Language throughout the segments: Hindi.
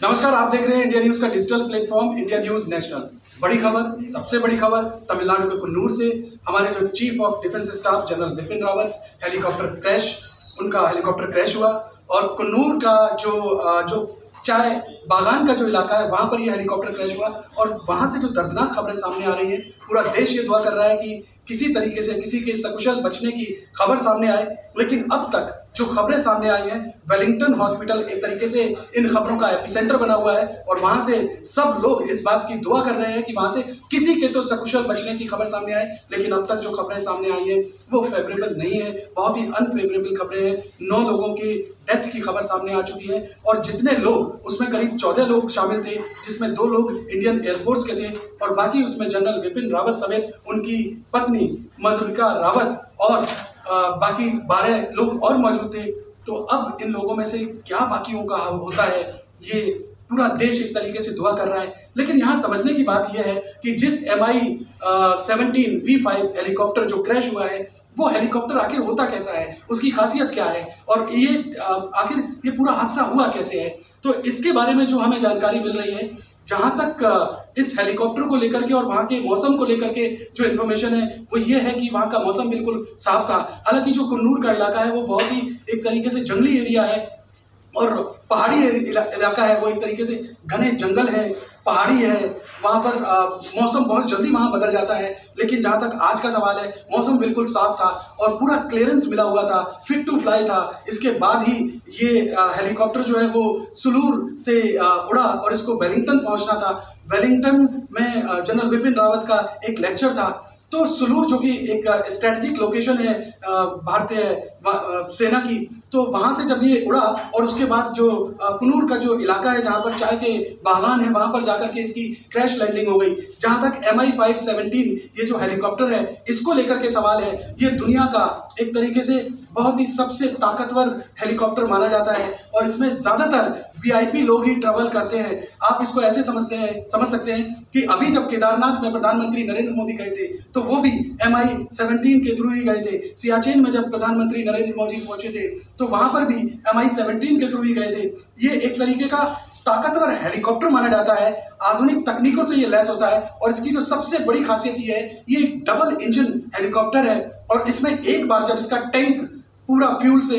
नमस्कार, आप देख रहे हैं इंडिया न्यूज का digital platform India news national. बड़ी खबर, सबसे बड़ी खबर तमिलनाडु के कुन्नूर से। हमारे जो chief of defence staff general Bipin Rawat उनका हेलीकॉप्टर क्रैश हुआ और कुन्नूर का जो चाय बागान का जो इलाका है वहां पर ये हेलीकॉप्टर क्रैश हुआ और वहां से जो दर्दनाक खबरें सामने आ रही है, पूरा देश ये दुआ कर रहा है कि किसी तरीके से किसी के सकुशल बचने की खबर सामने आए। लेकिन अब तक जो खबरें सामने आई हैं, वेलिंगटन हॉस्पिटल एक तरीके से इन खबरों का एपिसेंटर बना हुआ है और वहां से सब लोग इस बात की दुआ कर रहे हैं कि वहां से किसी के तो सकुशल बचने की खबर सामने आए। लेकिन अब तक जो खबरें सामने आई है वो फेवरेबल नहीं है, बहुत ही अनफेवरेबल खबरें हैं। 9 लोगों की डेथ की खबर सामने आ चुकी है और जितने लोग, उसमें करीब 14 लोग शामिल थे, जिसमें 2 लोग इंडियन एयरफोर्स के थे और बाकी उसमें जनरल बिपिन रावत समेत उनकी पत्नी मधुरिका रावत और बाकी 12 लोग और मौजूद थे। तो अब इन लोगों में से क्या बाकियों का होता है, ये पूरा देश एक तरीके से दुआ कर रहा है। लेकिन यहाँ समझने की बात यह है कि जिस MI-17 V5 हेलीकॉप्टर जो क्रैश हुआ है, वो हेलीकॉप्टर आखिर होता कैसा है, उसकी खासियत क्या है और ये आखिर ये पूरा हादसा हुआ कैसे है। तो इसके बारे में जो हमें जानकारी मिल रही है, जहां तक इस हेलीकॉप्टर को लेकर के और वहां के मौसम को लेकर के जो इन्फॉर्मेशन है वो ये है कि वहां का मौसम बिल्कुल साफ था। हालांकि जो कुन्नूर का इलाका है वो बहुत ही एक तरीके से जंगली एरिया है और पहाड़ी इलाका है, वो एक तरीके से घने जंगल है, पहाड़ी है, वहाँ पर मौसम बहुत जल्दी वहाँ बदल जाता है। लेकिन जहाँ तक आज का सवाल है, मौसम बिल्कुल साफ था और पूरा क्लियरेंस मिला हुआ था, फिट टू फ्लाई था। इसके बाद ही ये हेलीकॉप्टर जो है वो सुलूर से उड़ा और इसको वेलिंगटन पहुँचना था। वेलिंगटन में जनरल बिपिन रावत का एक लेक्चर था। तो सुलूर जो कि एक स्ट्रेटेजिक लोकेशन है भारतीय सेना की, तो वहां से जब ये उड़ा और उसके बाद जो कुन्नूर का जो इलाका है जहां पर चाय के बागान है, वहां पर जाकर के इसकी क्रैश लैंडिंग हो गई। जहां तक MI-517 ये जो हेलीकॉप्टर है, इसको लेकर के सवाल है, ये दुनिया का एक तरीके से बहुत ही सबसे ताकतवर हेलीकॉप्टर माना जाता है और इसमें ज्यादातर VIP लोग ही ट्रेवल करते हैं। आप इसको ऐसे समझ सकते हैं कि अभी जब केदारनाथ में प्रधानमंत्री नरेंद्र मोदी गए थे तो वो भी MI-17 के थ्रू ही गए थे। सियाचिन में जब प्रधानमंत्री नरेंद्र मोदी पहुंचे थे तो वहां पर भी MI-17 के थ्रू ही गए थे। ये एक तरीके का ताकतवर हेलीकॉप्टर माना जाता है, आधुनिक तकनीकों से ये लैस होता है और इसकी जो सबसे बड़ी खासियत ये है, ये एक डबल इंजन हेलीकॉप्टर है और इसमें एक बार जब इसका टैंक पूरा फ्यूल से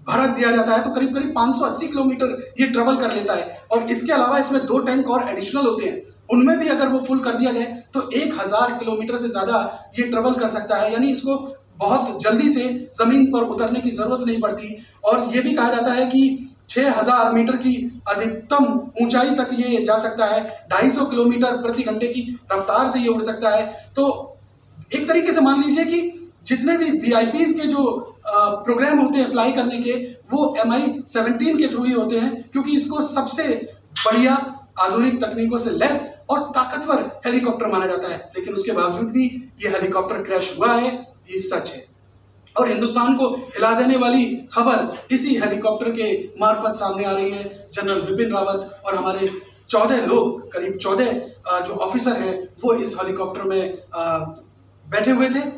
भर दिया जाता है तो करीब करीब 580 किलोमीटर ये ट्रेवल कर लेता है। और इसके अलावा इसमें 2 टैंक और एडिशनल होते हैं, उनमें भी अगर वो फुल कर दिया जाए तो 1000 किलोमीटर से ज्यादा ये ट्रेवल कर सकता है। यानी इसको बहुत जल्दी से जमीन पर उतरने की जरूरत नहीं पड़ती। और ये भी कहा जाता है कि 6000 मीटर की अधिकतम ऊंचाई तक ये जा सकता है, 250 किलोमीटर प्रति घंटे की रफ्तार से ये उड़ सकता है। तो एक तरीके से मान लीजिए कि जितने भी VIPs के जो प्रोग्राम होते हैं फ्लाई करने के, वो MI-17 के थ्रू ही होते हैं, क्योंकि इसको सबसे बढ़िया आधुनिक तकनीकों से लैस और ताकतवर हेलीकॉप्टर माना जाता है। लेकिन उसके बावजूद भी ये हेलीकॉप्टर क्रैश हुआ है, ये सच है। और हिंदुस्तान को हिला देने वाली खबर इसी हेलीकॉप्टर के मार्फत सामने आ रही है। जनरल बिपिन रावत और हमारे 14 लोग, करीब 14 जो ऑफिसर हैं, वो इस हेलीकॉप्टर में बैठे हुए थे,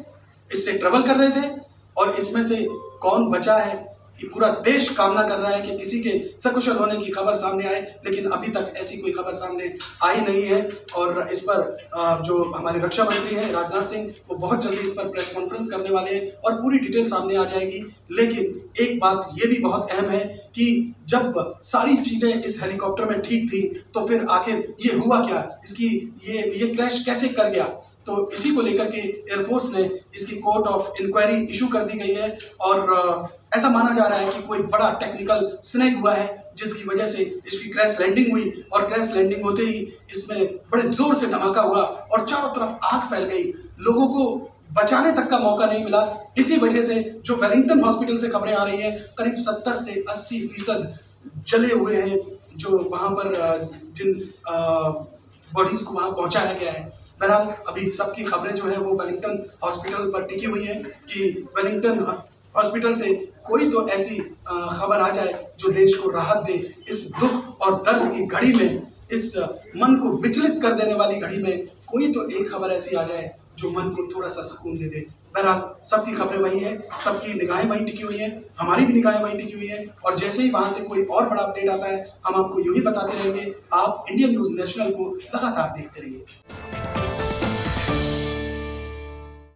इससे ट्रेवल कर रहे थे और इसमें से कौन बचा है, ये पूरा देश कामना कर रहा है कि किसी के सकुशल होने की खबर सामने आए। लेकिन अभी तक ऐसी कोई खबर सामने आई नहीं है और इस पर जो हमारे रक्षा मंत्री हैं राजनाथ सिंह, वो बहुत जल्दी इस पर प्रेस कॉन्फ्रेंस करने वाले हैं और पूरी डिटेल सामने आ जाएगी। लेकिन एक बात ये भी बहुत अहम है कि जब सारी चीजें इस हेलीकॉप्टर में ठीक थी तो फिर आखिर ये हुआ क्या, इसकी ये क्रैश कैसे कर गया। तो इसी को लेकर के एयरफोर्स ने इसकी कोर्ट ऑफ इंक्वायरी इशू कर दी गई है और ऐसा माना जा रहा है कि कोई बड़ा टेक्निकल स्नैग हुआ है जिसकी वजह से इसकी क्रैश लैंडिंग हुई और क्रैश लैंडिंग होते ही इसमें बड़े जोर से धमाका हुआ और चारों तरफ आग फैल गई, लोगों को बचाने तक का मौका नहीं मिला। इसी वजह से जो वेलिंगटन हॉस्पिटल से खबरें आ रही हैं, करीब 70 से 80% जले हुए हैं जो वहां पर जिन बॉडीज को वहां पहुंचाया गया है। बहरहाल अभी सबकी खबरें जो है वो वेलिंगटन हॉस्पिटल पर टिकी हुई है कि वेलिंगटन हॉस्पिटल से कोई तो ऐसी खबर आ जाए जो देश को राहत दे। इस दुख और दर्द की घड़ी में, इस मन को विचलित कर देने वाली घड़ी में कोई तो एक खबर ऐसी आ जाए जो मन को थोड़ा सा सुकून दे दे। बहरहाल सबकी खबरें वही है, सबकी निगाहें वही टिकी हुई हैं, हमारी भी निगाहें वही टिकी हुई हैं, और जैसे ही वहाँ से कोई और बड़ा अपडेट आता है हम आपको यूँ ही बताते रहेंगे। आप इंडियन न्यूज़ नेशनल को लगातार देखते रहिए।